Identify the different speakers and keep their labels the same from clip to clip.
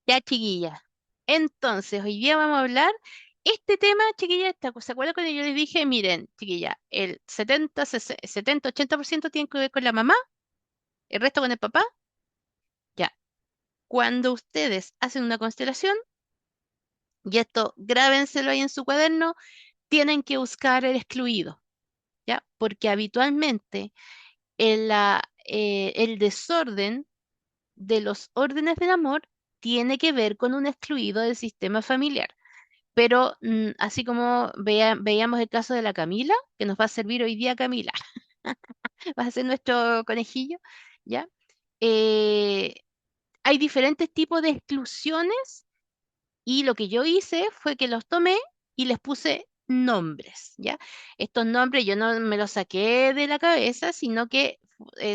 Speaker 1: Ya, chiquilla. Entonces, hoy día vamos a hablar este tema, chiquilla. ¿Se acuerdan cuando yo les dije, miren, chiquilla, el 70, 80% tiene que ver con la mamá, el resto con el papá? Ya. Cuando ustedes hacen una constelación, y esto grábenselo ahí en su cuaderno, tienen que buscar el excluido, ¿ya? Porque habitualmente el desorden de los órdenes del amor tiene que ver con un excluido del sistema familiar. Pero así como veíamos el caso de la Camila, que nos va a servir hoy día Camila, va a ser nuestro conejillo, ¿ya? Eh, Hay diferentes tipos de exclusiones y lo que yo hice fue que los tomé y les puse nombres, ¿ya? Estos nombres yo no me los saqué de la cabeza, sino que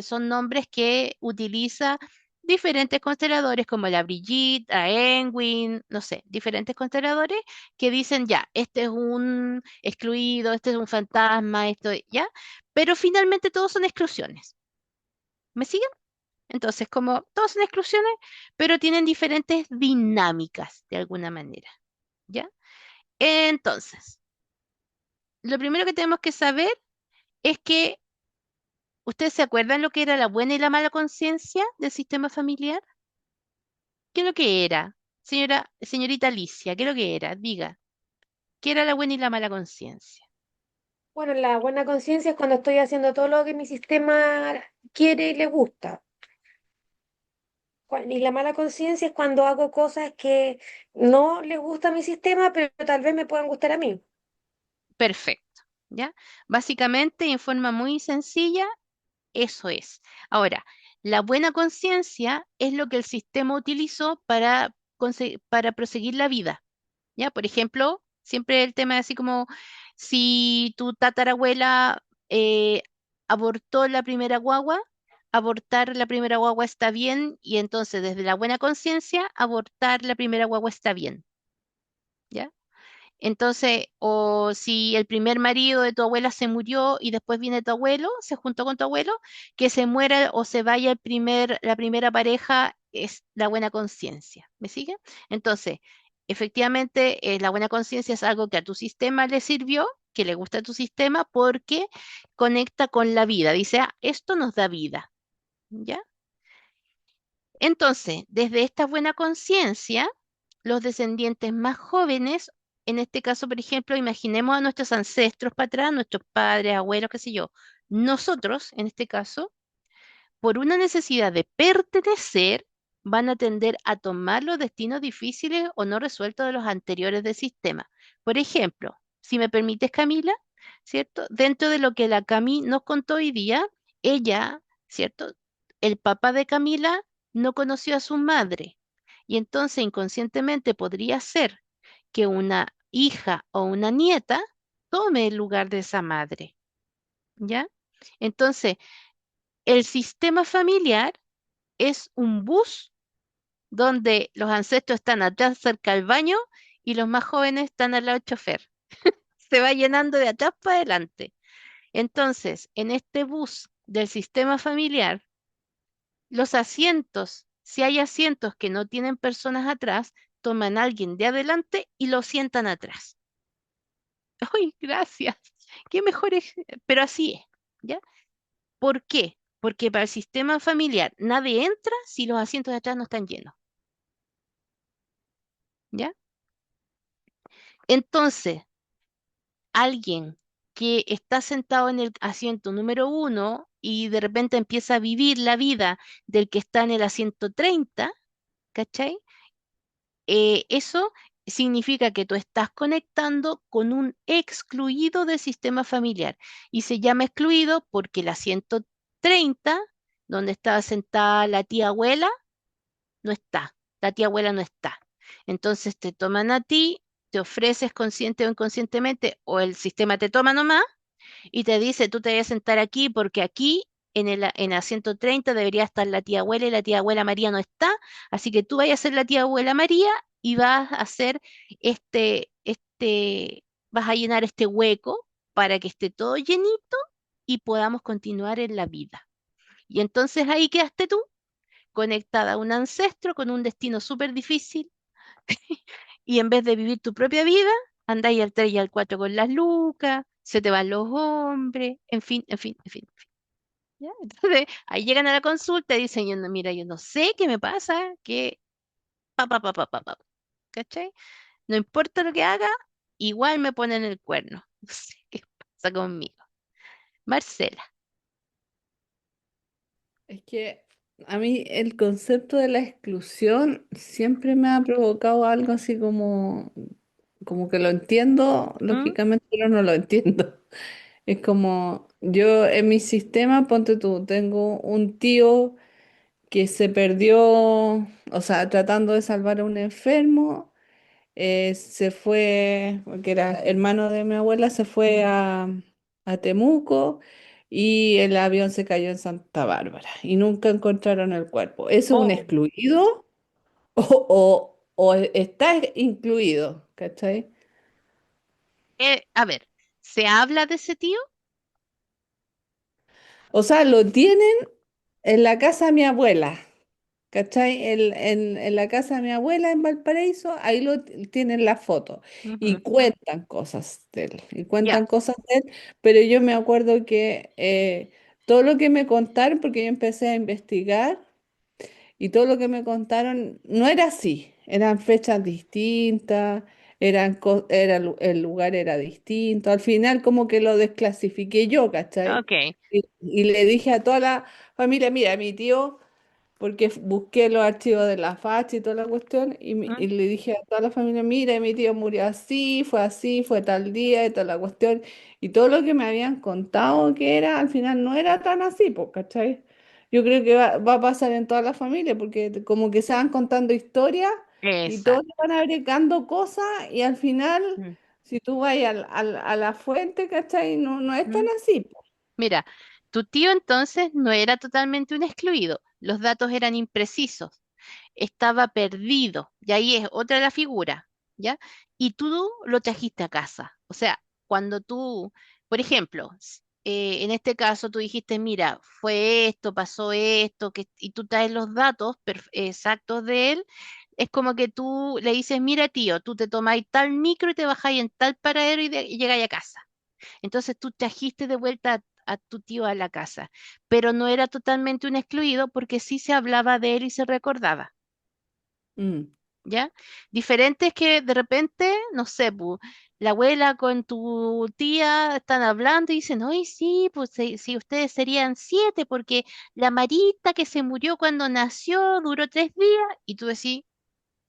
Speaker 1: son nombres que utiliza diferentes consteladores como la Brigitte, a Enwin, no sé, diferentes consteladores que dicen, ya, este es un excluido, este es un fantasma, esto, ¿ya? Pero finalmente todos son exclusiones. ¿Me siguen? Entonces, como todos son exclusiones, pero tienen diferentes dinámicas de alguna manera. ¿Ya? Entonces, lo primero que tenemos que saber es que, ¿ustedes se acuerdan lo que era la buena y la mala conciencia del sistema familiar? ¿Qué es lo que era? Señorita Alicia, ¿qué es lo que era? Diga, ¿qué era la buena y la mala conciencia?
Speaker 2: Bueno, la buena conciencia es cuando estoy haciendo todo lo que mi sistema quiere y le gusta. Y la mala conciencia es cuando hago cosas que no le gusta a mi sistema, pero tal vez me puedan gustar a mí.
Speaker 1: Perfecto, ¿ya? Básicamente, en forma muy sencilla, eso es. Ahora, la buena conciencia es lo que el sistema utilizó para proseguir la vida. ¿Ya? Por ejemplo, siempre el tema es así como si tu tatarabuela abortó la primera guagua, abortar la primera guagua está bien y entonces desde la buena conciencia, abortar la primera guagua está bien, ¿ya? Entonces, o si el primer marido de tu abuela se murió y después viene tu abuelo, se juntó con tu abuelo, que se muera o se vaya la primera pareja es la buena conciencia. ¿Me sigue? Entonces, efectivamente, la buena conciencia es algo que a tu sistema le sirvió, que le gusta a tu sistema porque conecta con la vida. Dice, ah, esto nos da vida. ¿Ya? Entonces, desde esta buena conciencia, los descendientes más jóvenes, en este caso, por ejemplo, imaginemos a nuestros ancestros para atrás, nuestros padres, abuelos, qué sé yo, nosotros, en este caso, por una necesidad de pertenecer, van a tender a tomar los destinos difíciles o no resueltos de los anteriores del sistema. Por ejemplo, si me permites, Camila, ¿cierto? Dentro de lo que la Cami nos contó hoy día, ella, ¿cierto? El papá de Camila no conoció a su madre y entonces inconscientemente podría ser que una hija o una nieta tome el lugar de esa madre, ¿ya? Entonces, el sistema familiar es un bus donde los ancestros están atrás cerca del baño y los más jóvenes están al lado del chofer. Se va llenando de atrás para adelante. Entonces, en este bus del sistema familiar, los asientos, si hay asientos que no tienen personas atrás, toman a alguien de adelante y lo sientan atrás. ¡Ay, gracias! Qué mejor es, pero así es, ¿ya? ¿Por qué? Porque para el sistema familiar nadie entra si los asientos de atrás no están llenos, ¿ya? Entonces, alguien que está sentado en el asiento número uno y de repente empieza a vivir la vida del que está en el asiento 30, ¿cachai? Eso significa que tú estás conectando con un excluido del sistema familiar y se llama excluido porque el asiento 30, donde estaba sentada la tía abuela, no está, la tía abuela no está. Entonces te toman a ti, te ofreces consciente o inconscientemente, o el sistema te toma nomás y te dice, tú te vas a sentar aquí porque aquí en el 130 debería estar la tía abuela y la tía abuela María no está, así que tú vayas a ser la tía abuela María y vas a hacer vas a llenar este hueco para que esté todo llenito y podamos continuar en la vida. Y entonces ahí quedaste tú conectada a un ancestro con un destino súper difícil y en vez de vivir tu propia vida, andáis al 3 y al 4 con las lucas, se te van los hombres, en fin, en fin, en fin. ¿Ya? Entonces, ahí llegan a la consulta y dicen, yo no, mira, yo no sé qué me pasa, que pa. ¿Cachai? No importa lo que haga, igual me ponen el cuerno. No sé qué pasa conmigo. Marcela.
Speaker 3: Es que a mí el concepto de la exclusión siempre me ha provocado algo así como que lo entiendo,
Speaker 1: ¿Mm?
Speaker 3: lógicamente, pero no lo entiendo. Es como yo en mi sistema, ponte tú, tengo un tío que se perdió, o sea, tratando de salvar a un enfermo, se fue, porque era hermano de mi abuela, se fue a Temuco y el avión se cayó en Santa Bárbara y nunca encontraron el cuerpo. ¿Eso es un
Speaker 1: Oh,
Speaker 3: excluido o está incluido? ¿Cachai?
Speaker 1: a ver, ¿se habla de ese tío?
Speaker 3: O sea, lo tienen en la casa de mi abuela. ¿Cachai? En la casa de mi abuela en Valparaíso, ahí tienen la foto y
Speaker 1: Ujú.
Speaker 3: cuentan cosas de él, y
Speaker 1: Ya,
Speaker 3: cuentan cosas de él, pero yo me acuerdo que todo lo que me contaron, porque yo empecé a investigar, y todo lo que me contaron no era así, eran fechas distintas, el lugar era distinto, al final como que lo desclasifiqué yo, ¿cachai?
Speaker 1: ok.
Speaker 3: Y le dije a toda la familia, mira, mi tío porque busqué los archivos de la facha y toda la cuestión
Speaker 1: ¿Mm?
Speaker 3: y le dije a toda la familia, mira, mi tío murió así, fue tal día y toda la cuestión. Y todo lo que me habían contado que era, al final no era tan así, pues, ¿cachai? Yo creo que va a pasar en toda la familia porque como que se van contando historias y todos le
Speaker 1: Exacto.
Speaker 3: van agregando cosas y al final,
Speaker 1: Mm,
Speaker 3: si tú vas a la fuente, ¿cachai? No es tan
Speaker 1: mm.
Speaker 3: así, po.
Speaker 1: Mira, tu tío entonces no era totalmente un excluido, los datos eran imprecisos, estaba perdido, y ahí es otra la figura, ¿ya? Y tú lo trajiste a casa. O sea, cuando tú, por ejemplo, en este caso tú dijiste, mira, fue esto, pasó esto, y tú traes los datos exactos de él, es como que tú le dices, mira, tío, tú te tomáis tal micro y te bajáis en tal paradero y llegáis a casa. Entonces tú trajiste de vuelta a tu tío a la casa, pero no era totalmente un excluido porque sí se hablaba de él y se recordaba.
Speaker 3: Mm.
Speaker 1: ¿Ya? Diferente es que de repente, no sé, pu, la abuela con tu tía están hablando y dicen, oye, sí, pues si ustedes serían 7, porque la Marita que se murió cuando nació duró 3 días, y tú decís,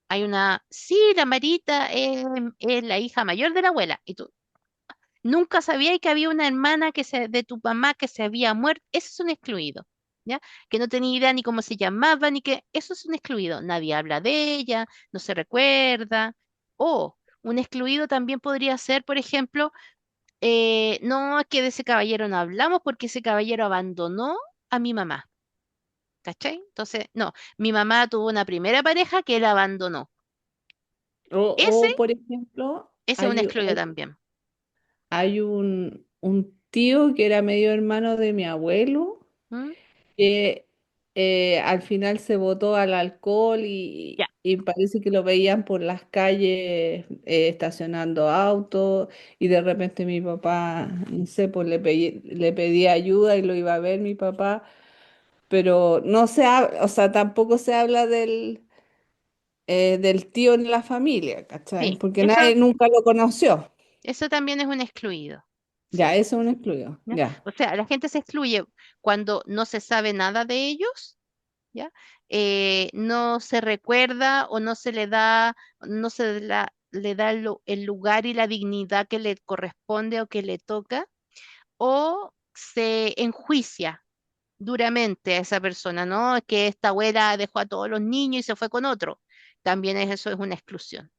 Speaker 1: hay una, sí, la Marita es la hija mayor de la abuela, y tú nunca sabías que había una hermana de tu mamá que se había muerto, eso es un excluido. ¿Ya? Que no tenía idea ni cómo se llamaba, ni que eso es un excluido. Nadie habla de ella, no se recuerda. O un excluido también podría ser, por ejemplo, no es que de ese caballero no hablamos porque ese caballero abandonó a mi mamá. ¿Cachai? Entonces, no, mi mamá tuvo una primera pareja que él abandonó. Ese,
Speaker 3: Por ejemplo,
Speaker 1: ese es un excluido también.
Speaker 3: hay un tío que era medio hermano de mi abuelo,
Speaker 1: ¿Mm?
Speaker 3: que al final se botó al alcohol
Speaker 1: Ya,
Speaker 3: y parece que lo veían por las calles estacionando autos y de repente mi papá, no sé, pues le pedía ayuda y lo iba a ver mi papá, pero no se habla, o sea, tampoco se habla del tío en la familia, ¿cachai?
Speaker 1: sí,
Speaker 3: Porque nadie nunca lo conoció.
Speaker 1: eso también es un excluido. Sí.
Speaker 3: Ya, eso es un excluido,
Speaker 1: ¿Ya?
Speaker 3: ya.
Speaker 1: O sea, la gente se excluye cuando no se sabe nada de ellos, ¿ya? No se recuerda o no se le da, no se le da el lugar y la dignidad que le corresponde o que le toca, o se enjuicia duramente a esa persona, ¿no? Es que esta abuela dejó a todos los niños y se fue con otro. También eso es una exclusión.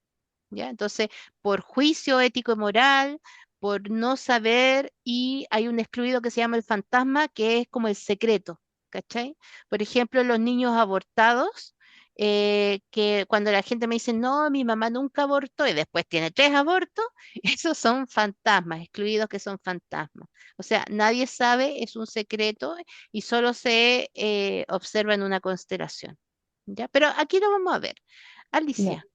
Speaker 1: ¿Ya? Entonces, por juicio ético y moral, por no saber, y hay un excluido que se llama el fantasma, que es como el secreto, ¿cachai? Por ejemplo, los niños abortados, que cuando la gente me dice, no, mi mamá nunca abortó y después tiene 3 abortos, esos son fantasmas, excluidos que son fantasmas. O sea, nadie sabe, es un secreto y solo se observa en una constelación. ¿Ya? Pero aquí lo vamos a ver.
Speaker 3: Ya.
Speaker 1: Alicia.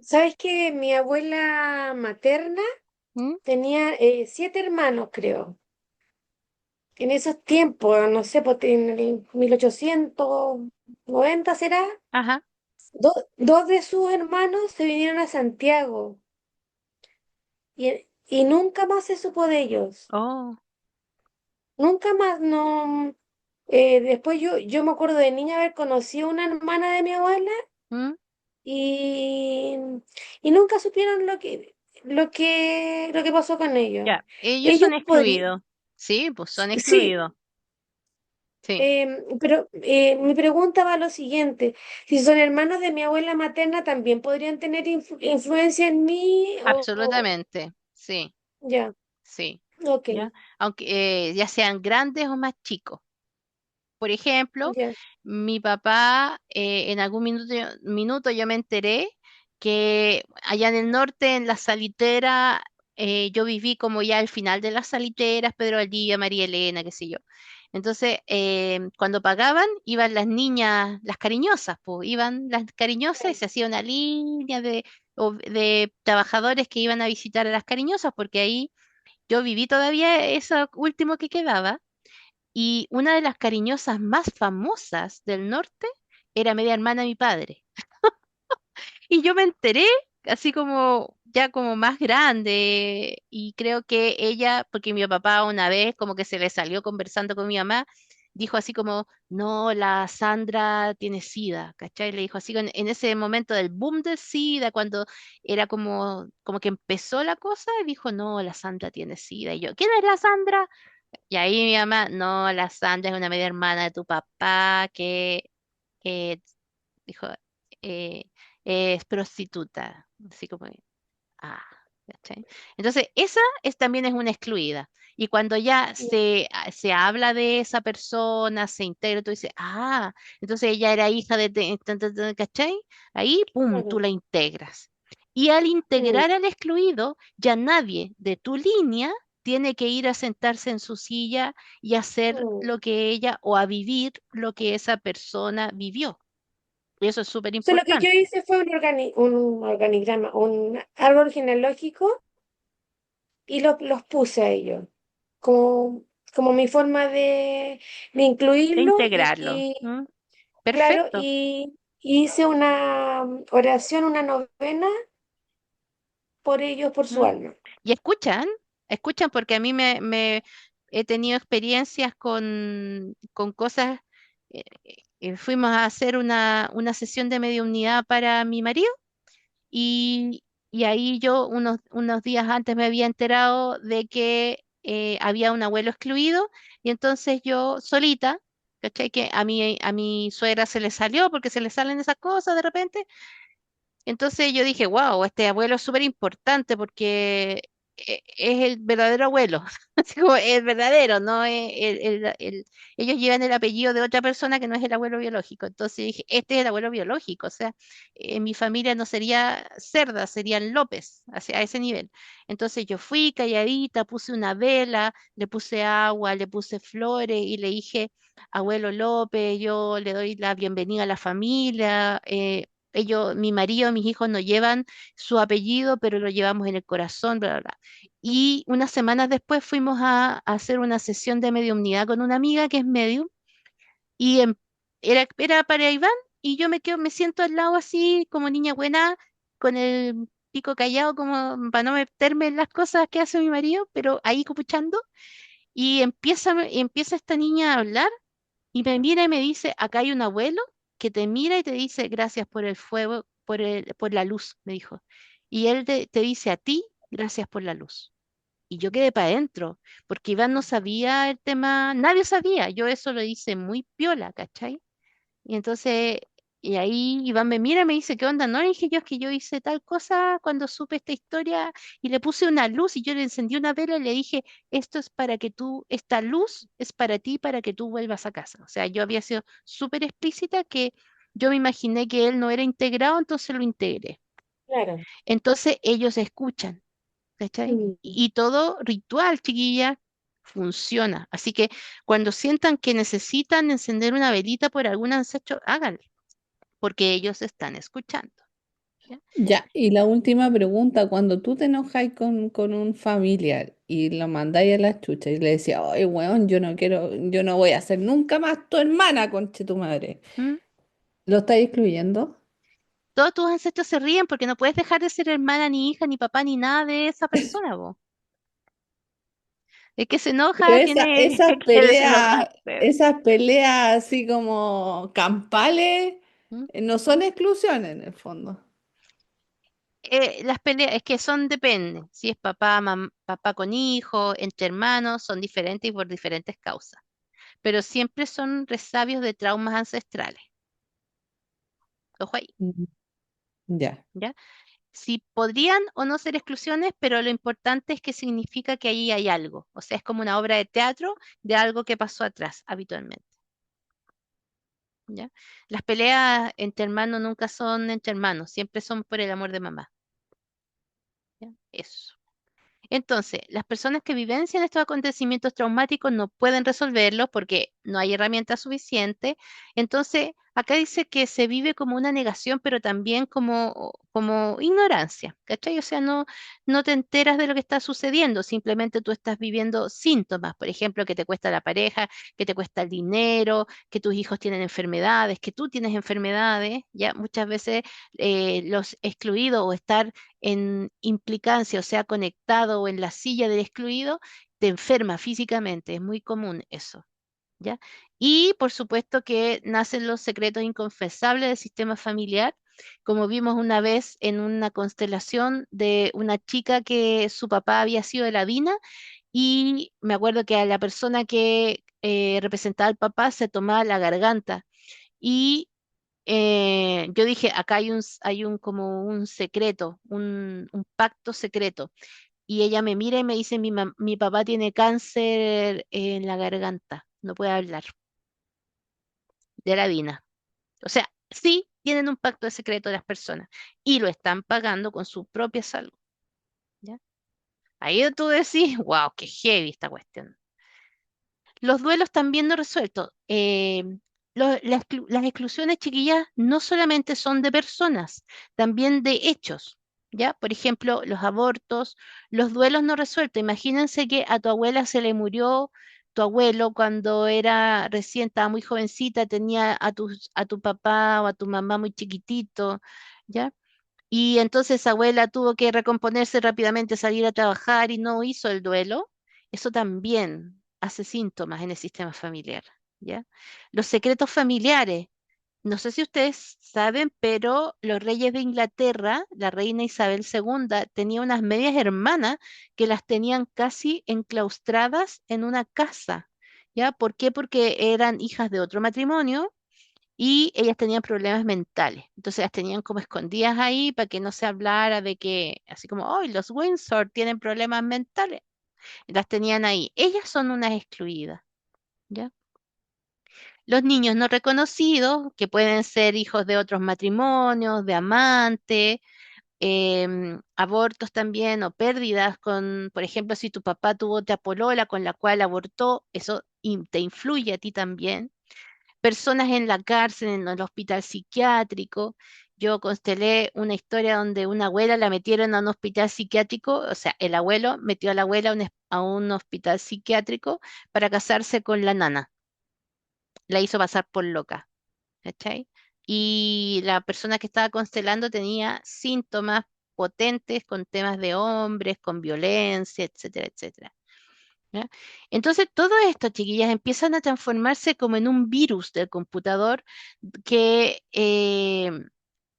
Speaker 2: ¿Sabes que mi abuela materna
Speaker 1: ¿Mm?
Speaker 2: tenía 7 hermanos, creo? En esos tiempos, no sé, pues, en el 1890 será.
Speaker 1: Ajá.
Speaker 2: Dos de sus hermanos se vinieron a Santiago y nunca más se supo de ellos.
Speaker 1: Oh.
Speaker 2: Nunca más, no. Después yo me acuerdo de niña haber conocido a una hermana de mi abuela
Speaker 1: ¿Mm?
Speaker 2: y, y nunca supieron lo que pasó con ellos.
Speaker 1: Ya, ellos
Speaker 2: Ellos
Speaker 1: son
Speaker 2: podrían,
Speaker 1: excluidos. Sí, pues son
Speaker 2: sí,
Speaker 1: excluidos. Sí,
Speaker 2: pero mi pregunta va a lo siguiente: si son hermanos de mi abuela materna, ¿también podrían tener influencia en mí?
Speaker 1: absolutamente. Sí,
Speaker 2: Ya,
Speaker 1: sí.
Speaker 2: ok,
Speaker 1: ¿Ya? Aunque ya sean grandes o más chicos. Por ejemplo,
Speaker 2: ya,
Speaker 1: mi papá en algún minuto yo me enteré que allá en el norte, en la Salitera, yo viví como ya al final de las Saliteras, Pedro Valdivia, María Elena, qué sé yo. Entonces, cuando pagaban, iban las niñas, las cariñosas, pues, iban las cariñosas y se hacía una línea de trabajadores que iban a visitar a las cariñosas, porque ahí yo viví todavía eso último que quedaba. Y una de las cariñosas más famosas del norte era media hermana de mi padre. Y yo me enteré, así como ya como más grande, y creo que ella, porque mi papá una vez como que se le salió conversando con mi mamá, dijo así como, no, la Sandra tiene SIDA, ¿cachai? Le dijo así en ese momento del boom del SIDA, cuando era como que empezó la cosa, y dijo, no, la Sandra tiene SIDA. Y yo, ¿quién es la Sandra? Y ahí mi mamá, no, la Sandra es una media hermana de tu papá que dijo, eh, es prostituta. Así como, ah, ¿cachai? Entonces, esa también es una excluida. Y cuando ya se habla de esa persona, se integra, tú dices, ah, entonces ella era hija de, ¿cachai? Ahí, pum, tú
Speaker 2: claro.
Speaker 1: la integras. Y al
Speaker 2: Mm,
Speaker 1: integrar al excluido, ya nadie de tu línea tiene que ir a sentarse en su silla y hacer
Speaker 2: mm.
Speaker 1: lo que ella o a vivir lo que esa persona vivió. Y eso es súper
Speaker 2: So, lo que yo
Speaker 1: importante.
Speaker 2: hice fue un organigrama, un árbol genealógico y los puse a ellos como, como mi forma de
Speaker 1: De
Speaker 2: incluirlo
Speaker 1: integrarlo. ¿M?
Speaker 2: claro,
Speaker 1: Perfecto.
Speaker 2: y hice una oración, una novena por ellos, por su
Speaker 1: ¿M?
Speaker 2: alma.
Speaker 1: Y escuchan porque a mí me he tenido experiencias con cosas. Fuimos a hacer una sesión de mediunidad para mi marido y ahí yo unos días antes me había enterado de que había un abuelo excluido y entonces yo solita, ¿cachai? Que a mi suegra se le salió porque se le salen esas cosas de repente. Entonces yo dije, wow, este abuelo es súper importante porque es el verdadero abuelo, así como el verdadero, no es ellos llevan el apellido de otra persona que no es el abuelo biológico. Entonces dije, este es el abuelo biológico, o sea, en mi familia no sería Cerda, serían López, a ese nivel. Entonces yo fui calladita, puse una vela, le puse agua, le puse flores y le dije, abuelo López, yo le doy la bienvenida a la familia. Mi marido, mis hijos no llevan su apellido, pero lo llevamos en el corazón, bla, bla, bla. Y unas semanas después fuimos a hacer una sesión de mediumnidad con una amiga que es medium y era para Iván y yo me siento al lado así como niña buena, con el pico callado como para no meterme en las cosas que hace mi marido, pero ahí escuchando y empieza esta niña a hablar y me mira y me dice, acá hay un abuelo que te mira y te dice, gracias por el fuego, por la luz, me dijo. Y él te dice a ti, gracias por la luz. Y yo quedé para adentro, porque Iván no sabía el tema, nadie sabía, yo eso lo hice muy piola, ¿cachai? Y entonces, y ahí Iván me mira y me dice, ¿qué onda? No, le dije yo, es que yo hice tal cosa cuando supe esta historia y le puse una luz y yo le encendí una vela y le dije, esto es para que esta luz es para ti, para que tú vuelvas a casa. O sea, yo había sido súper explícita que yo me imaginé que él no era integrado, entonces lo integré.
Speaker 2: claro.
Speaker 1: Entonces ellos escuchan, ¿cachai?
Speaker 2: Mm.
Speaker 1: Y todo ritual, chiquilla, funciona. Así que cuando sientan que necesitan encender una velita por algún ancestro, háganlo, porque ellos están escuchando. ¿Ya?
Speaker 3: Ya, y la última pregunta, cuando tú te enojáis con un familiar y lo mandáis a la chucha y le decías, oye, weón, yo no quiero, yo no voy a ser nunca más tu hermana, conche tu madre,
Speaker 1: ¿Mm?
Speaker 3: ¿lo estáis excluyendo?
Speaker 1: Todos tus ancestros se ríen porque no puedes dejar de ser hermana, ni hija, ni papá, ni nada de esa persona, vos. El que se
Speaker 3: Pero
Speaker 1: enoja tiene que desenojarse.
Speaker 3: esas peleas así como campales,
Speaker 1: ¿Mm?
Speaker 3: no son exclusiones en el fondo.
Speaker 1: Las peleas, es que son, depende. Si es papá, papá con hijo, entre hermanos, son diferentes y por diferentes causas. Pero siempre son resabios de traumas ancestrales. Ojo ahí,
Speaker 3: Mm. Ya.
Speaker 1: ¿ya? Si podrían o no ser exclusiones, pero lo importante es que significa que ahí hay algo. O sea, es como una obra de teatro de algo que pasó atrás, habitualmente. ¿Ya? Las peleas entre hermanos nunca son entre hermanos, siempre son por el amor de mamá. ¿Ya? Eso. Entonces, las personas que vivencian estos acontecimientos traumáticos no pueden resolverlos porque no hay herramientas suficientes. Entonces, acá dice que se vive como una negación, pero también como ignorancia, ¿cachai? O sea, no te enteras de lo que está sucediendo, simplemente tú estás viviendo síntomas, por ejemplo, que te cuesta la pareja, que te cuesta el dinero, que tus hijos tienen enfermedades, que tú tienes enfermedades, ya muchas veces los excluidos o estar en implicancia, o sea, conectado o en la silla del excluido, te enferma físicamente, es muy común eso, ¿ya? Y por supuesto que nacen los secretos inconfesables del sistema familiar, como vimos una vez en una constelación de una chica que su papá había sido de la Dina, y me acuerdo que a la persona que representaba al papá se tomaba la garganta. Y yo dije, acá hay un como un secreto, un pacto secreto. Y ella me mira y me dice, mi papá tiene cáncer en la garganta, no puede hablar, de la Dina. O sea, sí tienen un pacto de secreto las personas y lo están pagando con su propia salud, ¿ya? Ahí tú decís, wow, qué heavy esta cuestión. Los duelos también no resueltos. Las exclusiones, chiquillas, no solamente son de personas, también de hechos. ¿Ya? Por ejemplo, los abortos, los duelos no resueltos. Imagínense que a tu abuela se le murió tu abuelo cuando era recién, estaba muy jovencita, tenía a tu papá o a tu mamá muy chiquitito, ¿ya? Y entonces abuela tuvo que recomponerse rápidamente, salir a trabajar y no hizo el duelo. Eso también hace síntomas en el sistema familiar, ¿ya? Los secretos familiares. No sé si ustedes saben, pero los reyes de Inglaterra, la reina Isabel II, tenía unas medias hermanas que las tenían casi enclaustradas en una casa, ¿ya? ¿Por qué? Porque eran hijas de otro matrimonio y ellas tenían problemas mentales. Entonces las tenían como escondidas ahí para que no se hablara de que, así como, hoy los Windsor tienen problemas mentales. Las tenían ahí. Ellas son unas excluidas, ¿ya? Los niños no reconocidos, que pueden ser hijos de otros matrimonios, de amantes, abortos también o pérdidas con, por ejemplo, si tu papá tuvo otra polola con la cual abortó, eso te influye a ti también. Personas en la cárcel, en el hospital psiquiátrico. Yo constelé una historia donde una abuela la metieron a un hospital psiquiátrico, o sea, el abuelo metió a la abuela a un hospital psiquiátrico para casarse con la nana. La hizo pasar por loca, ¿cachai? Y la persona que estaba constelando tenía síntomas potentes con temas de hombres, con violencia, etcétera, etcétera. ¿Ya? Entonces, todo esto, chiquillas, empiezan a transformarse como en un virus del computador que, eh,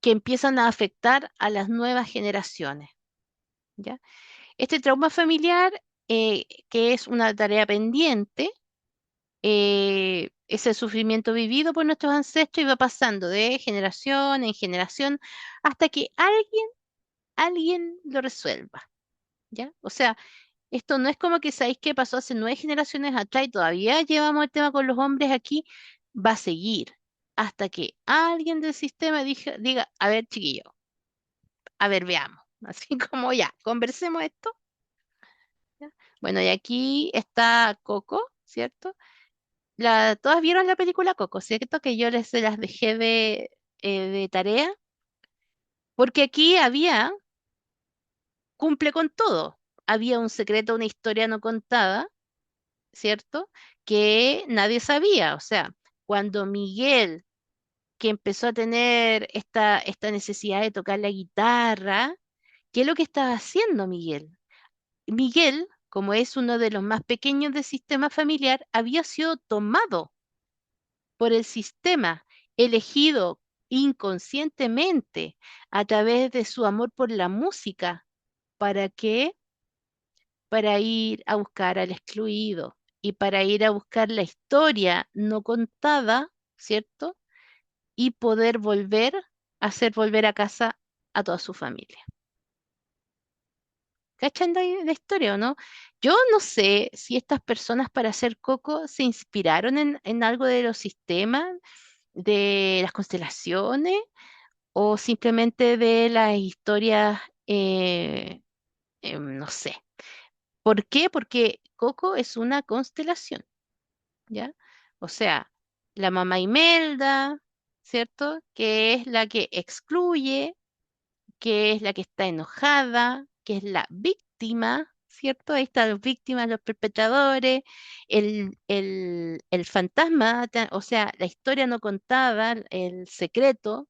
Speaker 1: que empiezan a afectar a las nuevas generaciones. ¿Ya? Este trauma familiar, que es una tarea pendiente, es el sufrimiento vivido por nuestros ancestros y va pasando de generación en generación hasta que alguien lo resuelva. ¿Ya? O sea, esto no es como que sabéis que pasó hace 9 generaciones atrás y todavía llevamos el tema con los hombres aquí, va a seguir. hasta que alguien del sistema diga, a ver, chiquillo, a ver, veamos. Así como ya, conversemos esto. ¿Ya? Bueno, y aquí está Coco, ¿cierto? Todas vieron la película Coco, ¿cierto? Que yo se las dejé de tarea, porque aquí cumple con todo. Había un secreto, una historia no contada, ¿cierto? Que nadie sabía. O sea, cuando Miguel, que empezó a tener esta necesidad de tocar la guitarra, ¿qué es lo que estaba haciendo Miguel? Miguel, como es uno de los más pequeños del sistema familiar, había sido tomado por el sistema, elegido inconscientemente a través de su amor por la música. ¿Para qué? Para ir a buscar al excluido y para ir a buscar la historia no contada, ¿cierto? Y poder hacer volver a casa a toda su familia. ¿Cachan la historia o no? Yo no sé si estas personas para hacer Coco se inspiraron en algo de los sistemas, de las constelaciones, o simplemente de las historias, no sé. ¿Por qué? Porque Coco es una constelación, ¿ya? O sea, la mamá Imelda, ¿cierto? Que es la que excluye, que es la que está enojada, que es la víctima, ¿cierto? Ahí están las víctimas, los perpetradores, el fantasma, o sea, la historia no contada, el secreto,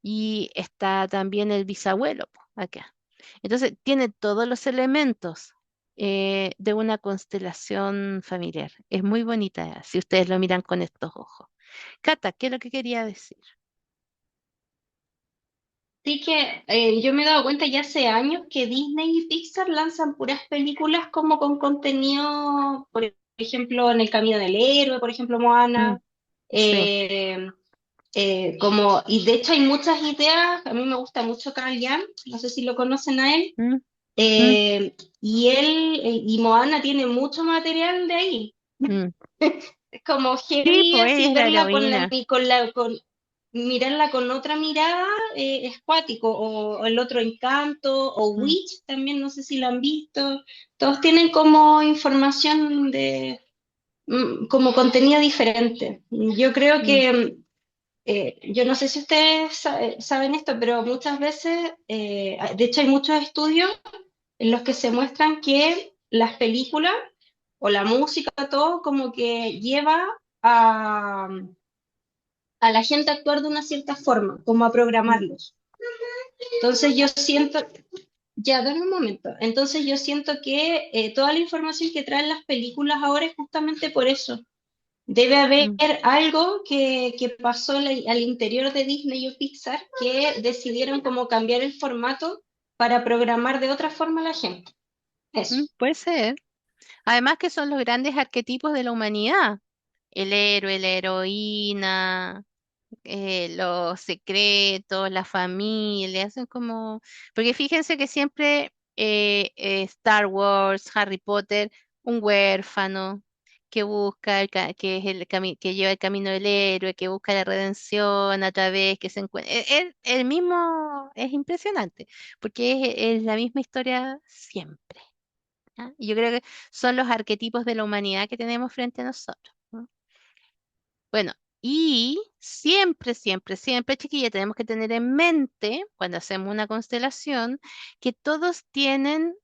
Speaker 1: y está también el bisabuelo po, acá. Entonces, tiene todos los elementos de una constelación familiar. Es muy bonita, si ustedes lo miran con estos ojos. Cata, ¿qué es lo que quería decir?
Speaker 4: Sí que yo me he dado cuenta ya hace años que Disney y Pixar lanzan puras películas como con contenido, por ejemplo, en El Camino del Héroe, por ejemplo,
Speaker 1: Mm,
Speaker 4: Moana,
Speaker 1: sí.
Speaker 4: eh, y de hecho hay muchas ideas, a mí me gusta mucho Carl Jung, no sé si lo conocen a él,
Speaker 1: Mm, mm,
Speaker 4: y Moana tiene mucho material de ahí.
Speaker 1: mm.
Speaker 4: Es como
Speaker 1: Sí,
Speaker 4: heavy
Speaker 1: pues ella
Speaker 4: así
Speaker 1: es la
Speaker 4: verla
Speaker 1: heroína.
Speaker 4: mirarla con otra mirada, es cuático, o el otro Encanto, o
Speaker 1: Mm,
Speaker 4: Witch también, no sé si lo han visto. Todos tienen como información como contenido diferente. Yo creo
Speaker 1: mm,
Speaker 4: que, yo no sé si ustedes saben esto, pero muchas veces, de hecho hay muchos estudios en los que se muestran que las películas o la música, todo como que lleva a, a la gente a actuar de una cierta forma, como a
Speaker 1: mm,
Speaker 4: programarlos. Entonces yo siento, ya, dame un momento, entonces yo siento que toda la información que traen las películas ahora es justamente por eso. Debe haber
Speaker 1: mm,
Speaker 4: algo que pasó al interior de Disney o Pixar que decidieron como cambiar el formato para programar de otra forma a la gente. Eso.
Speaker 1: puede ser. Además que son los grandes arquetipos de la humanidad. El héroe, la heroína, los secretos, la familia, son como... Porque fíjense que siempre Star Wars, Harry Potter, un huérfano que busca, que es que lleva el camino del héroe, que busca la redención a través que se encuentra... El mismo es impresionante, porque es la misma historia siempre. ¿Ya? Y yo creo que son los arquetipos de la humanidad que tenemos frente a nosotros. ¿No? Bueno, y siempre, siempre, siempre, chiquilla, tenemos que tener en mente, cuando hacemos una constelación, que todos tienen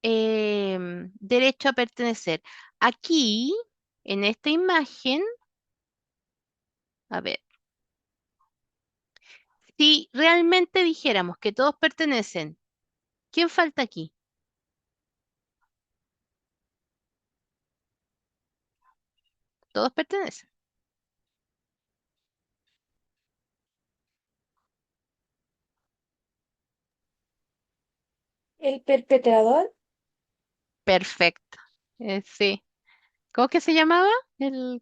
Speaker 1: derecho a pertenecer. Aquí, en esta imagen, a ver, si realmente dijéramos que todos pertenecen, ¿quién falta aquí? Todos pertenecen.
Speaker 2: El perpetrador,
Speaker 1: Perfecto. Sí. ¿Cómo que se llamaba? El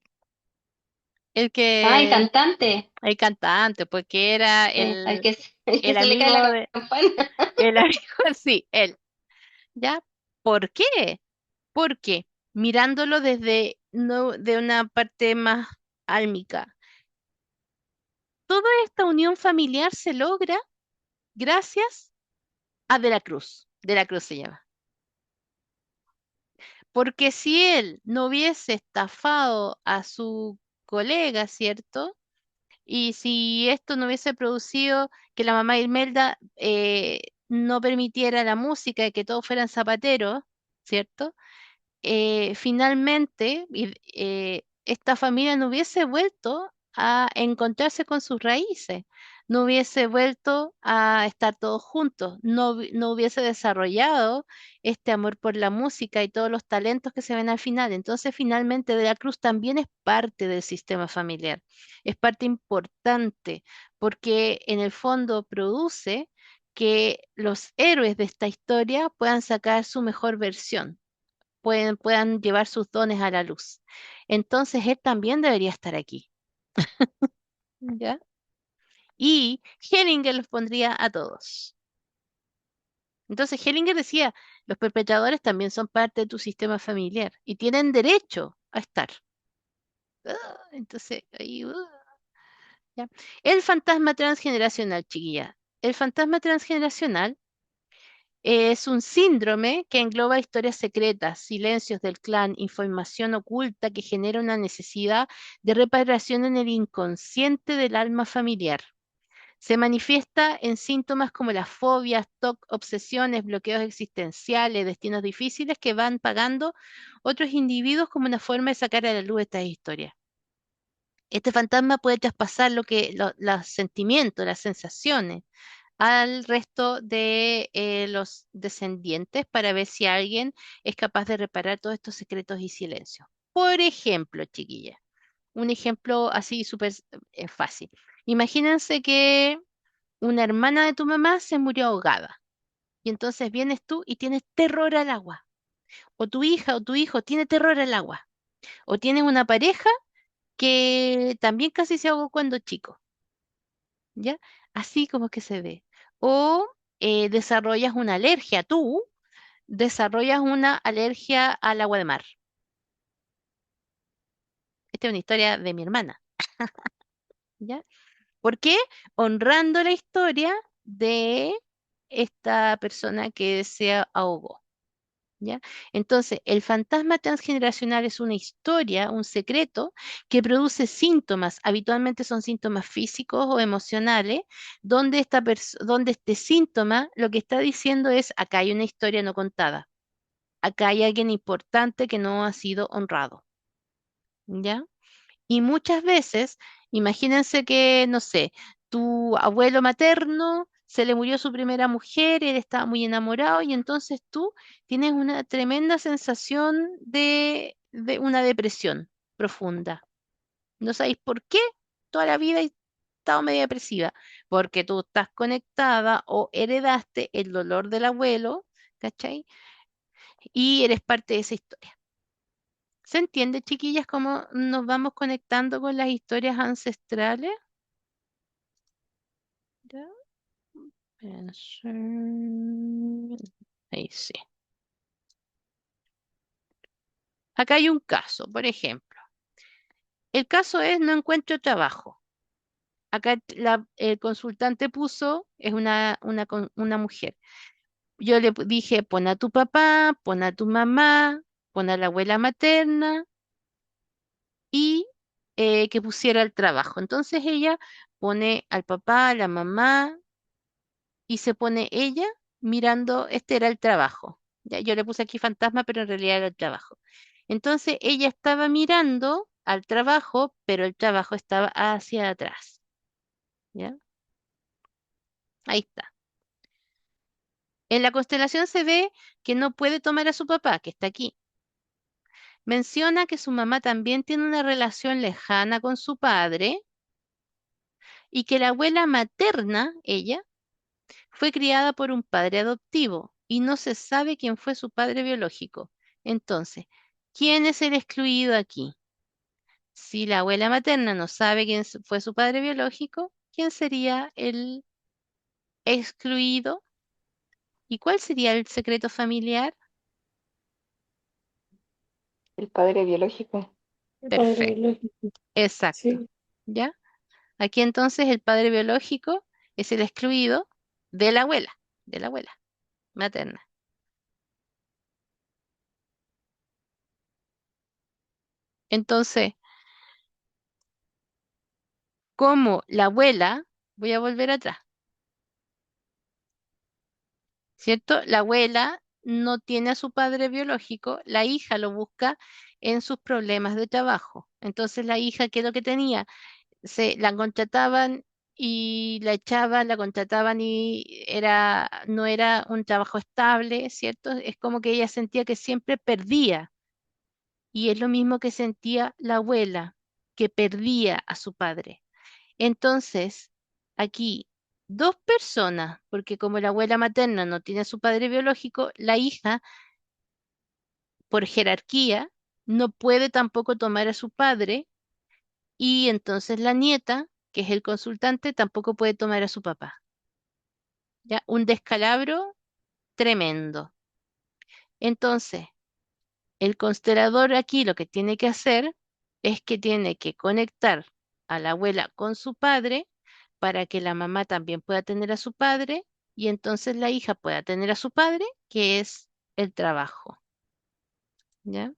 Speaker 4: Ah, el
Speaker 1: que
Speaker 4: cantante,
Speaker 1: el cantante, porque era
Speaker 4: el que
Speaker 1: el
Speaker 4: se le cae
Speaker 1: amigo
Speaker 4: la
Speaker 1: de,
Speaker 4: campana.
Speaker 1: el amigo, sí, él, ¿ya? ¿Por qué? Porque mirándolo desde, no, de una parte más álmica, toda esta unión familiar se logra gracias a De la Cruz. De la Cruz se llama. Porque si él no hubiese estafado a su colega, ¿cierto? Y si esto no hubiese producido que la mamá de Imelda no permitiera la música y que todos fueran zapateros, ¿cierto? Finalmente esta familia no hubiese vuelto a encontrarse con sus raíces, no hubiese vuelto a estar todos juntos, no hubiese desarrollado este amor por la música y todos los talentos que se ven al final. Entonces, finalmente, De la Cruz también es parte del sistema familiar, es parte importante porque en el fondo produce que los héroes de esta historia puedan sacar su mejor versión, puedan llevar sus dones a la luz. Entonces él también debería estar aquí, ¿ya? Y Hellinger los pondría a todos. Entonces Hellinger decía, los perpetradores también son parte de tu sistema familiar y tienen derecho a estar. Entonces, ahí, ¿ya? El fantasma transgeneracional, chiquilla. El fantasma transgeneracional es un síndrome que engloba historias secretas, silencios del clan, información oculta que genera una necesidad de reparación en el inconsciente del alma familiar. Se manifiesta en síntomas como las fobias, TOC, obsesiones, bloqueos existenciales, destinos difíciles que van pagando otros individuos como una forma de sacar a la luz estas historias. Este fantasma puede traspasar los sentimientos, las sensaciones al resto de los descendientes para ver si alguien es capaz de reparar todos estos secretos y silencios. Por ejemplo, chiquilla, un ejemplo así súper fácil. Imagínense que una hermana de tu mamá se murió ahogada y entonces vienes tú y tienes terror al agua. O tu hija o tu hijo tiene terror al agua. O tienes una pareja que también casi se ahogó cuando chico. ¿Ya? Así como que se ve. O desarrollas una alergia, tú desarrollas una alergia al agua de mar. Esta es una historia de mi hermana, ¿ya? ¿Por qué? Honrando la historia de esta persona que se ahogó. ¿Ya? Entonces, el fantasma transgeneracional es una historia, un secreto que produce síntomas, habitualmente son síntomas físicos o emocionales, donde, donde este síntoma lo que está diciendo es, acá hay una historia no contada, acá hay alguien importante que no ha sido honrado. ¿Ya? Y muchas veces, imagínense que, no sé, tu abuelo materno se le murió su primera mujer, él estaba muy enamorado y entonces tú tienes una tremenda sensación de una depresión profunda. No sabéis por qué toda la vida he estado medio depresiva, porque tú estás conectada o heredaste el dolor del abuelo, ¿cachai? Y eres parte de esa historia. ¿Se entiende, chiquillas, cómo nos vamos conectando con las historias ancestrales? Ya, ahí sí. Acá hay un caso, por ejemplo. El caso es no encuentro trabajo. Acá el consultante puso, es una mujer. Yo le dije, pon a tu papá, pon a tu mamá, pon a la abuela materna y que pusiera el trabajo. Entonces ella pone al papá, a la mamá, y se pone ella mirando, este era el trabajo. Ya, yo le puse aquí fantasma, pero en realidad era el trabajo. Entonces ella estaba mirando al trabajo, pero el trabajo estaba hacia atrás. ¿Ya? Ahí está. En la constelación se ve que no puede tomar a su papá, que está aquí. Menciona que su mamá también tiene una relación lejana con su padre y que la abuela materna, ella, fue criada por un padre adoptivo y no se sabe quién fue su padre biológico. Entonces, ¿quién es el excluido aquí? Si la abuela materna no sabe quién fue su padre biológico, ¿quién sería el excluido? ¿Y cuál sería el secreto familiar?
Speaker 5: El padre biológico.
Speaker 2: El padre
Speaker 1: Perfecto,
Speaker 2: biológico.
Speaker 1: exacto.
Speaker 2: Sí.
Speaker 1: ¿Ya? Aquí entonces el padre biológico es el excluido de la abuela materna. Entonces, como la abuela, voy a volver atrás, ¿cierto? La abuela no tiene a su padre biológico, la hija lo busca en sus problemas de trabajo. Entonces la hija, ¿qué es lo que tenía? La contrataban y la echaban, la contrataban y no era un trabajo estable, ¿cierto? Es como que ella sentía que siempre perdía. Y es lo mismo que sentía la abuela, que perdía a su padre. Entonces, aquí, dos personas, porque como la abuela materna no tiene a su padre biológico, la hija, por jerarquía, no puede tampoco tomar a su padre y entonces la nieta, que es el consultante, tampoco puede tomar a su papá. ¿Ya? Un descalabro tremendo. Entonces, el constelador aquí lo que tiene que hacer es que tiene que conectar a la abuela con su padre para que la mamá también pueda tener a su padre y entonces la hija pueda tener a su padre, que es el trabajo. ¿Ya?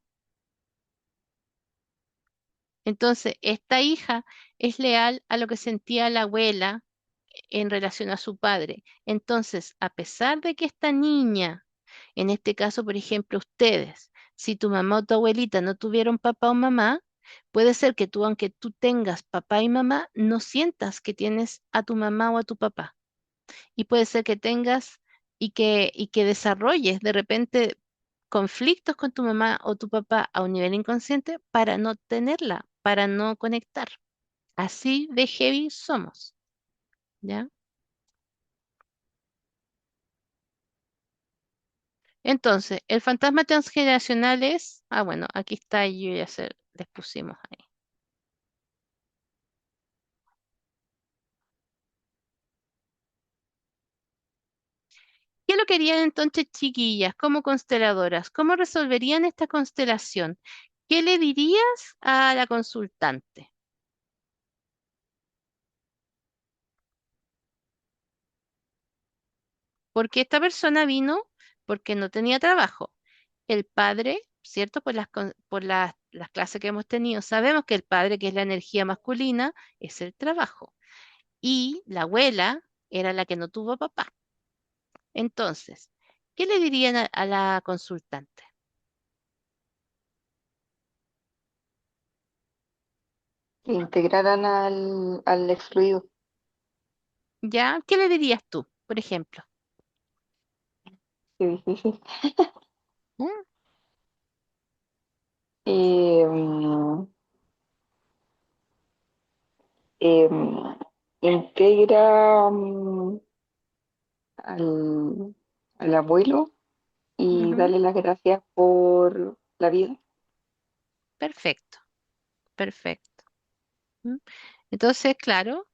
Speaker 1: Entonces, esta hija es leal a lo que sentía la abuela en relación a su padre. Entonces, a pesar de que esta niña, en este caso, por ejemplo, ustedes, si tu mamá o tu abuelita no tuvieron papá o mamá, puede ser que tú, aunque tú tengas papá y mamá, no sientas que tienes a tu mamá o a tu papá. Y puede ser que tengas y que desarrolles de repente conflictos con tu mamá o tu papá a un nivel inconsciente para no tenerla, para no conectar. Así de heavy somos, ¿ya? Entonces, el fantasma transgeneracional es, bueno, aquí está, yo ya se les pusimos ahí. ¿Qué lo querían entonces, chiquillas, como consteladoras? ¿Cómo resolverían esta constelación? ¿Qué le dirías a la consultante? Porque esta persona vino porque no tenía trabajo. El padre, ¿cierto? Por las clases que hemos tenido, sabemos que el padre, que es la energía masculina, es el trabajo. Y la abuela era la que no tuvo papá. Entonces, ¿qué le dirían a la consultante?
Speaker 5: Que integraran al excluido.
Speaker 1: ¿Ya? ¿Qué le dirías tú, por ejemplo?
Speaker 5: Qué difícil.
Speaker 1: ¿Mm?
Speaker 5: Eh, mm, eh, mm, integra al abuelo y
Speaker 1: Ujú.
Speaker 5: darle las gracias por la vida.
Speaker 1: Perfecto, perfecto. ¿Mm? Entonces, claro,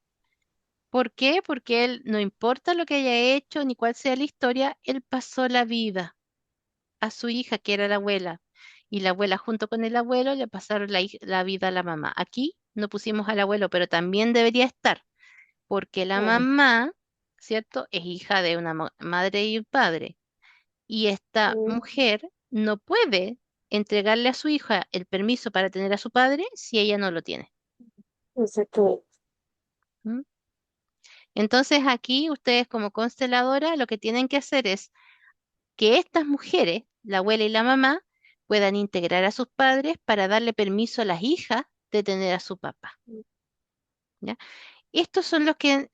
Speaker 1: ¿por qué? Porque él, no importa lo que haya hecho ni cuál sea la historia, él pasó la vida a su hija, que era la abuela. Y la abuela junto con el abuelo le pasaron la vida a la mamá. Aquí no pusimos al abuelo, pero también debería estar, porque la
Speaker 2: Claro.
Speaker 1: mamá, ¿cierto? Es hija de una madre y un padre. Y esta
Speaker 2: Mm,
Speaker 1: mujer no puede entregarle a su hija el permiso para tener a su padre si ella no lo tiene.
Speaker 2: exactamente.
Speaker 1: ¿Mm? Entonces aquí ustedes como consteladora lo que tienen que hacer es que estas mujeres, la abuela y la mamá, puedan integrar a sus padres para darle permiso a las hijas de tener a su papá. ¿Ya? Estos son los que,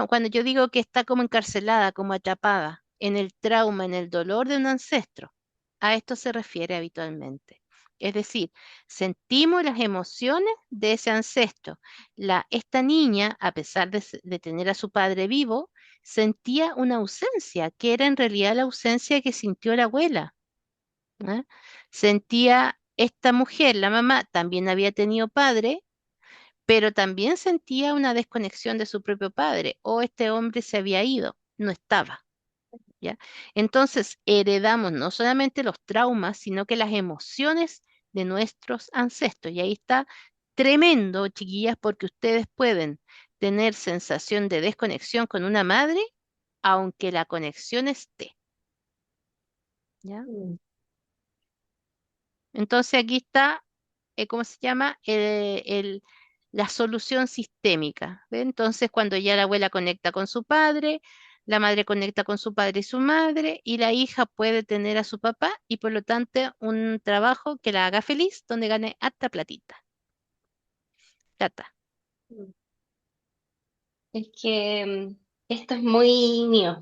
Speaker 1: cuando yo digo que está como encarcelada, como atrapada en el trauma, en el dolor de un ancestro, a esto se refiere habitualmente. Es decir, sentimos las emociones de ese ancestro. Esta niña, a pesar de tener a su padre vivo, sentía una ausencia, que era en realidad la ausencia que sintió la abuela. ¿Ah? Sentía esta mujer, la mamá, también había tenido padre, pero también sentía una desconexión de su propio padre, o este hombre se había ido, no estaba, ¿ya? Entonces, heredamos no solamente los traumas, sino que las emociones de nuestros ancestros. Y ahí está tremendo, chiquillas, porque ustedes pueden tener sensación de desconexión con una madre, aunque la conexión esté, ¿ya?
Speaker 2: Mm.
Speaker 1: Entonces aquí está, ¿cómo se llama? La solución sistémica. ¿Ve? Entonces cuando ya la abuela conecta con su padre, la madre conecta con su padre y su madre, y la hija puede tener a su papá y por lo tanto un trabajo que la haga feliz, donde gane harta platita. Plata.
Speaker 2: Mm.
Speaker 4: Es que esto es muy mío,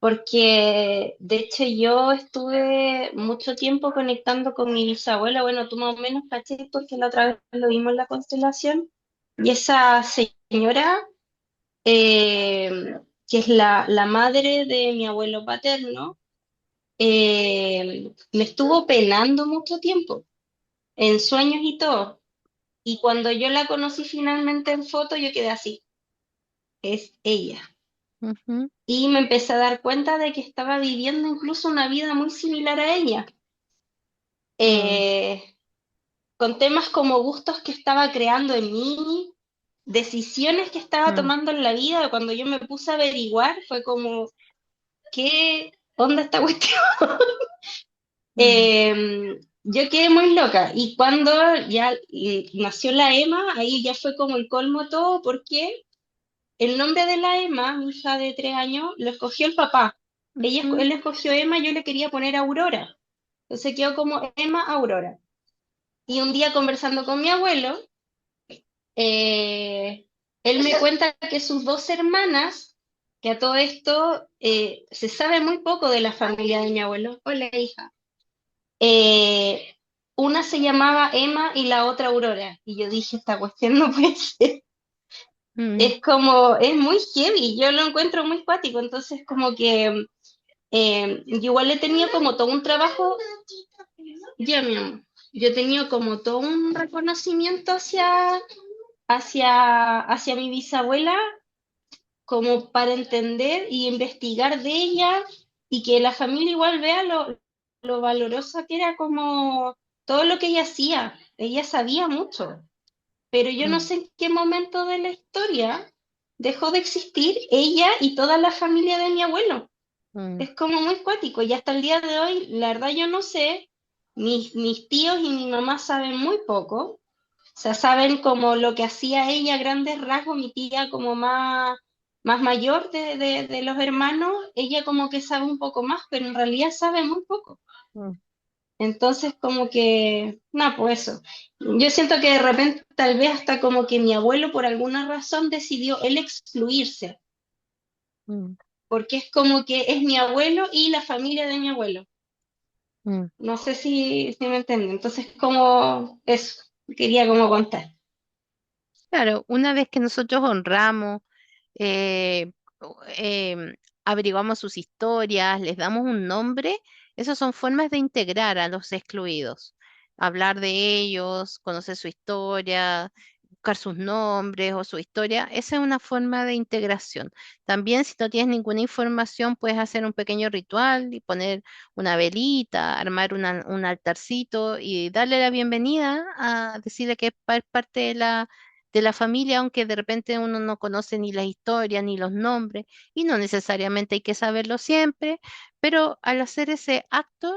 Speaker 4: porque de hecho yo estuve mucho tiempo conectando con mi bisabuela, bueno, tú más o menos caché porque la otra vez lo vimos en la constelación, y esa señora, que es la madre de mi abuelo paterno, me estuvo penando mucho tiempo, en sueños y todo, y cuando yo la conocí finalmente en foto, yo quedé así, es ella.
Speaker 1: Ujú,
Speaker 4: Y me empecé a dar cuenta de que estaba viviendo incluso una vida muy similar a ella,
Speaker 1: mm,
Speaker 4: eh, con temas como gustos que estaba creando en mí, decisiones que estaba
Speaker 1: mm,
Speaker 4: tomando en la vida. Cuando yo me puse a averiguar, fue como, ¿qué onda esta cuestión?
Speaker 1: mm,
Speaker 4: Yo quedé muy loca y cuando ya nació la Emma, ahí ya fue como el colmo todo, porque el nombre de la Emma, mi hija de 3 años, lo escogió el papá.
Speaker 1: ujú,
Speaker 4: Él escogió Emma, yo le quería poner Aurora. Entonces quedó como Emma Aurora. Y un día conversando con mi abuelo, eh, él me cuenta que sus dos hermanas, que a todo esto se sabe muy poco de la familia de mi abuelo. Hola, hija. Eh, una se llamaba Emma y la otra Aurora. Y yo dije, esta cuestión no puede ser.
Speaker 1: mm.
Speaker 4: Es como, es muy heavy, yo lo encuentro muy cuático, entonces como que yo igual he tenido como todo un trabajo, ya mi amor, yo he tenido como todo un reconocimiento hacia mi bisabuela, como para entender y investigar de ella y que la familia igual vea lo valorosa que era como todo lo que ella sabía mucho, pero yo no
Speaker 1: Mm,
Speaker 4: sé en qué momento de la historia dejó de existir ella y toda la familia de mi abuelo.
Speaker 1: mm,
Speaker 4: Es como muy cuático y hasta el día de hoy, la verdad yo no sé, mis tíos y mi mamá saben muy poco, o sea, saben como lo que hacía ella a grandes rasgos, mi tía como más mayor de los hermanos, ella como que sabe un poco más, pero en realidad sabe muy poco.
Speaker 1: mm,
Speaker 4: Entonces, como que, nada, pues eso. Yo siento que de repente, tal vez hasta como que mi abuelo por alguna razón decidió él excluirse,
Speaker 1: mm,
Speaker 4: porque es como que es mi abuelo y la familia de mi abuelo.
Speaker 1: mm.
Speaker 4: No sé si me entienden. Entonces, como eso, quería como contar.
Speaker 1: Claro, una vez que nosotros honramos, eh, o- averiguamos sus historias, les damos un nombre, esas son formas de integrar a los excluidos. Hablar de ellos, conocer su historia, buscar sus nombres o su historia, esa es una forma de integración. También si no tienes ninguna información, puedes hacer un pequeño ritual y poner una velita, armar un altarcito y darle la bienvenida a decirle que es parte de la familia, aunque de repente uno no conoce ni la historia ni los nombres, y no necesariamente hay que saberlo siempre, pero al hacer ese acto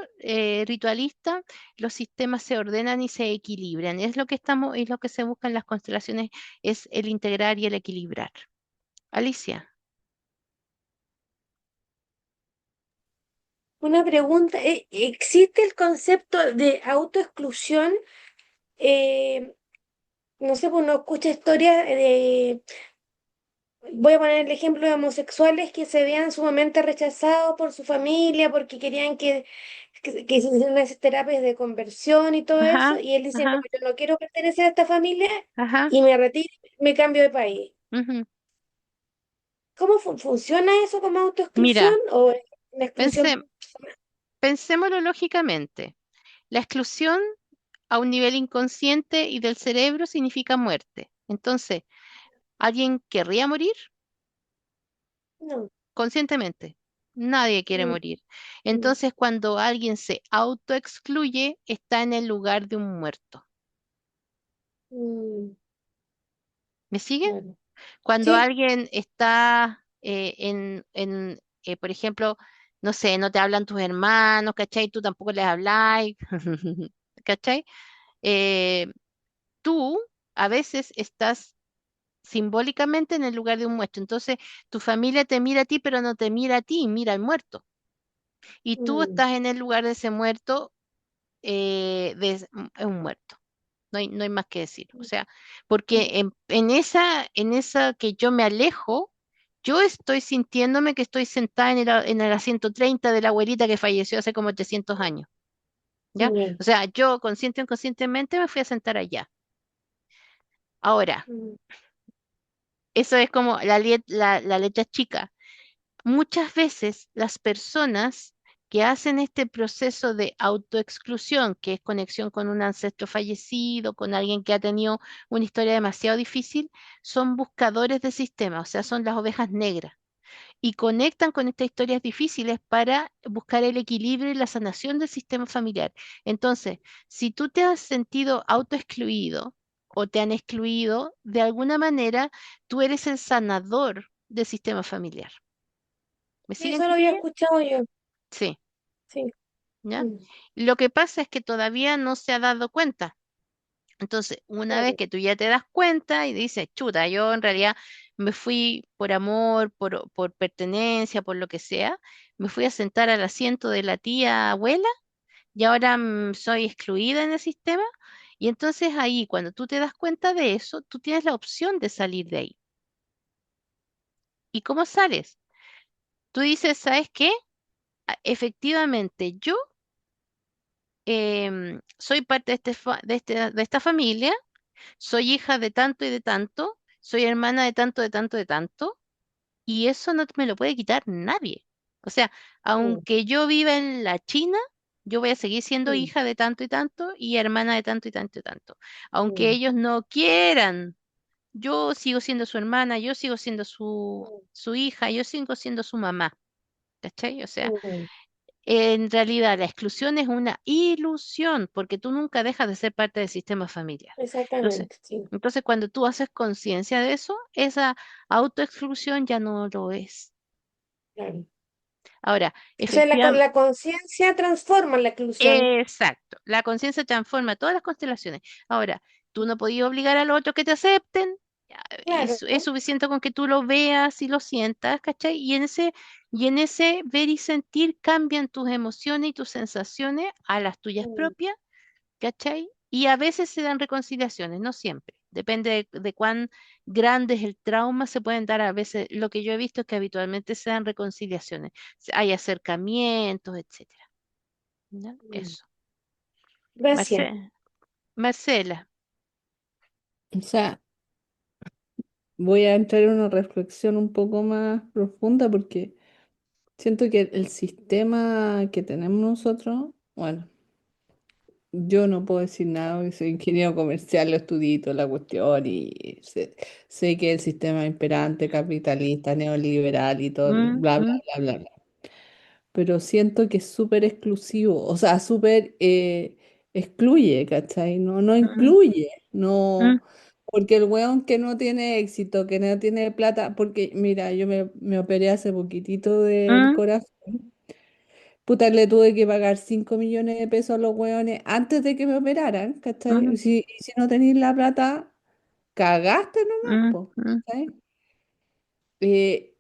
Speaker 1: ritualista, los sistemas se ordenan y se equilibran. Es lo que se busca en las constelaciones, es el integrar y el equilibrar. Alicia.
Speaker 2: Una pregunta, ¿existe el concepto de autoexclusión? Eh, no sé, pues uno escucha historias de, voy a poner el ejemplo de homosexuales que se veían sumamente rechazados por su familia porque querían que se hicieran esas terapias de conversión y todo eso,
Speaker 1: Ajá,
Speaker 2: y él dice, no,
Speaker 1: ajá,
Speaker 2: yo no quiero pertenecer a esta familia
Speaker 1: ajá.
Speaker 2: y me retiro, me cambio de país.
Speaker 1: Ujú.
Speaker 2: ¿Cómo funciona eso como autoexclusión
Speaker 1: Mira,
Speaker 2: o es una exclusión?
Speaker 1: pense- pensémoslo lógicamente. La exclusión a un nivel inconsciente y del cerebro significa muerte. Entonces, ¿alguien querría morir?
Speaker 2: No.
Speaker 1: Conscientemente. Nadie quiere
Speaker 2: Mm,
Speaker 1: morir.
Speaker 2: mm,
Speaker 1: Entonces, cuando alguien se autoexcluye, está en el lugar de un muerto.
Speaker 2: mm,
Speaker 1: ¿Me siguen?
Speaker 2: claro.
Speaker 1: Cuando
Speaker 2: Sí,
Speaker 1: alguien está por ejemplo, no sé, no te hablan tus hermanos, ¿cachai? Tú tampoco les habláis, ¿cachai? Eh, tú a veces estás simbólicamente en el lugar de un muerto. Entonces, tu familia te mira a ti, pero no te mira a ti, mira al muerto. Y tú
Speaker 2: mm,
Speaker 1: estás en el lugar de ese muerto, es un muerto. No hay más que decir. O sea, porque en esa que yo me alejo, yo estoy sintiéndome que estoy sentada en el asiento 30 de la abuelita que falleció hace como 300 años. ¿Ya?
Speaker 2: mm,
Speaker 1: O sea, yo consciente o inconscientemente me fui a sentar allá. Ahora,
Speaker 2: mm,
Speaker 1: eso es como la letra chica. Muchas veces las personas que hacen este proceso de autoexclusión, que es conexión con un ancestro fallecido, con alguien que ha tenido una historia demasiado difícil, son buscadores de sistema, o sea, son las ovejas negras. Y conectan con estas historias difíciles para buscar el equilibrio y la sanación del sistema familiar. Entonces, si tú te has sentido autoexcluido o te han excluido, de alguna manera tú eres el sanador del sistema familiar. ¿Me
Speaker 2: sí,
Speaker 1: siguen,
Speaker 2: eso lo había
Speaker 1: chiquillas?
Speaker 2: escuchado yo.
Speaker 1: Sí,
Speaker 2: Sí.
Speaker 1: ¿ya?
Speaker 2: Mm,
Speaker 1: Lo que pasa es que todavía no se ha dado cuenta. Entonces, una vez
Speaker 2: claro.
Speaker 1: que tú ya te das cuenta y dices, chuta, yo en realidad me fui por amor, por pertenencia, por lo que sea, me fui a sentar al asiento de la tía abuela y ahora soy excluida en el sistema. Y entonces ahí, cuando tú te das cuenta de eso, tú tienes la opción de salir de ahí. ¿Y cómo sales? Tú dices, ¿sabes qué? Efectivamente, yo soy parte de esta familia, soy hija de tanto y de tanto, soy hermana de tanto, de tanto, de tanto, y eso no me lo puede quitar nadie. O sea,
Speaker 2: Mm,
Speaker 1: aunque yo viva en la China, yo voy a seguir siendo
Speaker 2: mm,
Speaker 1: hija de tanto y tanto y hermana de tanto y tanto y tanto. Aunque
Speaker 2: mm,
Speaker 1: ellos no quieran, yo sigo siendo su hermana, yo sigo siendo su,
Speaker 2: mm,
Speaker 1: su hija, yo sigo siendo su mamá. ¿Cachai? O sea,
Speaker 2: mm.
Speaker 1: en realidad, la exclusión es una ilusión porque tú nunca dejas de ser parte del sistema familiar. Entonces,
Speaker 2: Exactamente, sí,
Speaker 1: entonces cuando tú haces conciencia de eso, esa autoexclusión ya no lo es.
Speaker 2: claro.
Speaker 1: Ahora,
Speaker 2: O sea,
Speaker 1: efectivamente,
Speaker 2: la conciencia transforma la exclusión.
Speaker 1: exacto, la conciencia transforma todas las constelaciones. Ahora, tú no podías obligar a los otros que te acepten, ya,
Speaker 2: Claro.
Speaker 1: es suficiente con que tú lo veas y lo sientas, ¿cachai? Y en ese ver y sentir cambian tus emociones y tus sensaciones a las tuyas
Speaker 2: Mm,
Speaker 1: propias, ¿cachai? Y a veces se dan reconciliaciones, no siempre. Depende de cuán grande es el trauma, se pueden dar a veces. Lo que yo he visto es que habitualmente se dan reconciliaciones, hay acercamientos, etcétera. ¿Ya?
Speaker 2: mm.
Speaker 1: Eso.
Speaker 2: Gracias.
Speaker 1: Marcela,
Speaker 3: O sea, voy a entrar en una reflexión un poco más profunda porque siento que el sistema que tenemos nosotros, bueno, yo no puedo decir nada porque soy ingeniero comercial, lo estudié toda la cuestión y sé que el sistema imperante, capitalista, neoliberal y todo,
Speaker 1: mm,
Speaker 3: bla, bla,
Speaker 1: mm,
Speaker 3: bla, bla, bla. Pero siento que es súper exclusivo, o sea, súper excluye, ¿cachai? No
Speaker 1: mm,
Speaker 3: incluye,
Speaker 1: mm,
Speaker 3: no, porque el weón que no tiene éxito, que no tiene plata, porque mira, yo me operé hace poquitito del
Speaker 1: mm,
Speaker 3: corazón, puta, le tuve que pagar 5 millones de pesos a los weones antes de que me operaran, ¿cachai?
Speaker 1: mm,
Speaker 3: Y si no tenéis la plata, cagaste nomás,
Speaker 1: mm,
Speaker 3: po,
Speaker 1: mm,
Speaker 3: ¿cachai?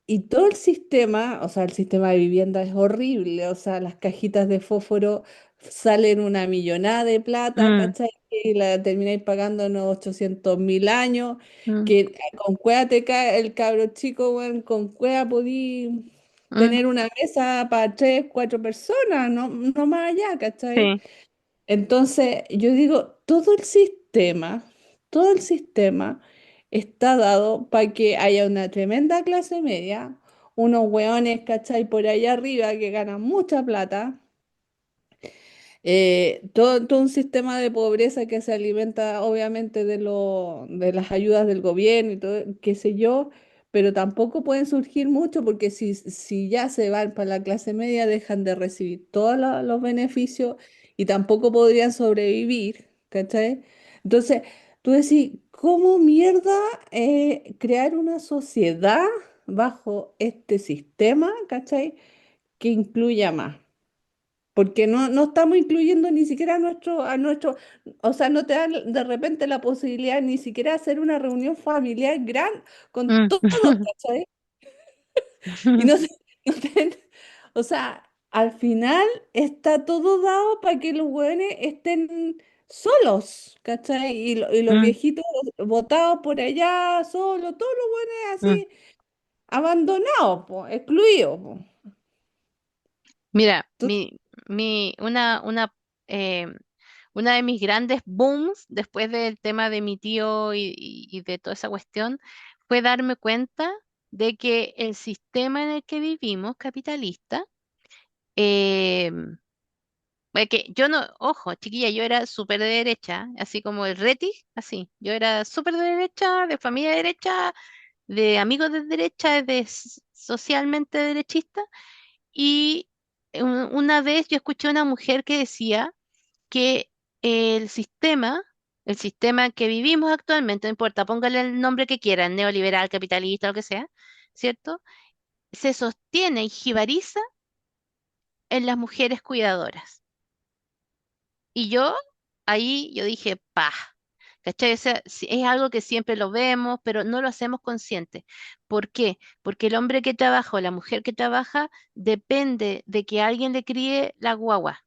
Speaker 3: Y todo el sistema, o sea, el sistema de vivienda es horrible, o sea, las cajitas de fósforo salen una millonada de plata,
Speaker 1: mm,
Speaker 3: ¿cachai? Y la termináis pagando unos 800.000 años,
Speaker 1: mm,
Speaker 3: que con cueva te cae el cabro chico, weón, con cueva podí
Speaker 1: mm,
Speaker 3: tener una mesa para 3, 4 personas, no más allá, ¿cachai?
Speaker 1: sí,
Speaker 3: Entonces, yo digo, todo el sistema está dado para que haya una tremenda clase media, unos hueones, ¿cachai? Por allá arriba que ganan mucha plata, todo un sistema de pobreza que se alimenta obviamente de las ayudas del gobierno y todo, qué sé yo, pero tampoco pueden surgir mucho porque si ya se van para la clase media dejan de recibir todos los beneficios y tampoco podrían sobrevivir, ¿cachai? Entonces, tú decís, cómo mierda crear una sociedad bajo este sistema, ¿cachai? Que incluya más. Porque no estamos incluyendo ni siquiera a nuestro, o sea, no te dan de repente la posibilidad ni siquiera de hacer una reunión familiar gran con
Speaker 1: Mm.
Speaker 3: todos, ¿cachai? Y no, no o sea, al final está todo dado para que los hueones estén solos, ¿cachai? Y los
Speaker 1: Mm,
Speaker 3: viejitos botados por allá, solos, todos los hueones
Speaker 1: mm.
Speaker 3: así, abandonados, po, excluidos, po.
Speaker 1: Mira,
Speaker 3: Tú-
Speaker 1: mi, eh, una de mis grandes booms después del tema de mi tío y de toda esa cuestión fue darme cuenta de que el sistema en el que vivimos, capitalista, eh, que yo no, ojo, chiquilla, yo era súper de derecha, así como el Reti, así, yo era súper de derecha, de familia de derecha, de amigos de derecha, socialmente derechista, y una vez yo escuché a una mujer que decía que el sistema, el sistema que vivimos actualmente, no importa, póngale el nombre que quieran, neoliberal, capitalista, lo que sea, ¿cierto? Se sostiene y jibariza en las mujeres cuidadoras. Y yo ahí yo dije, pa, ¿cachai? O sea, es algo que siempre lo vemos, pero no lo hacemos consciente. ¿Por qué? Porque el hombre que trabaja o la mujer que trabaja depende de que alguien le críe la guagua,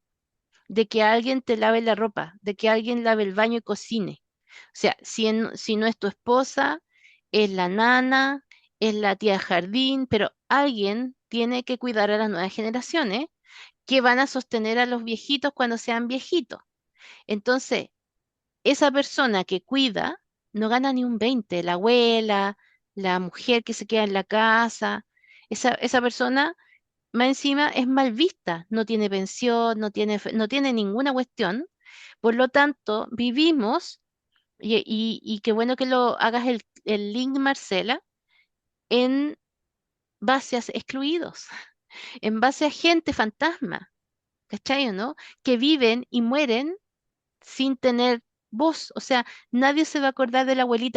Speaker 1: de que alguien te lave la ropa, de que alguien lave el baño y cocine. O sea, si no es tu esposa, es la nana, es la tía jardín, pero alguien tiene que cuidar a las nuevas generaciones que van a sostener a los viejitos cuando sean viejitos. Entonces, esa persona que cuida no gana ni un 20, la abuela, la mujer que se queda en la casa, esa persona más encima es mal vista, no tiene pensión, no tiene ninguna cuestión. Por lo tanto, vivimos, y qué bueno que lo hagas el link, Marcela, en base a excluidos, en base a gente fantasma, ¿cachai o no? Que viven y mueren sin tener voz. O sea, nadie se va a acordar de la abuelita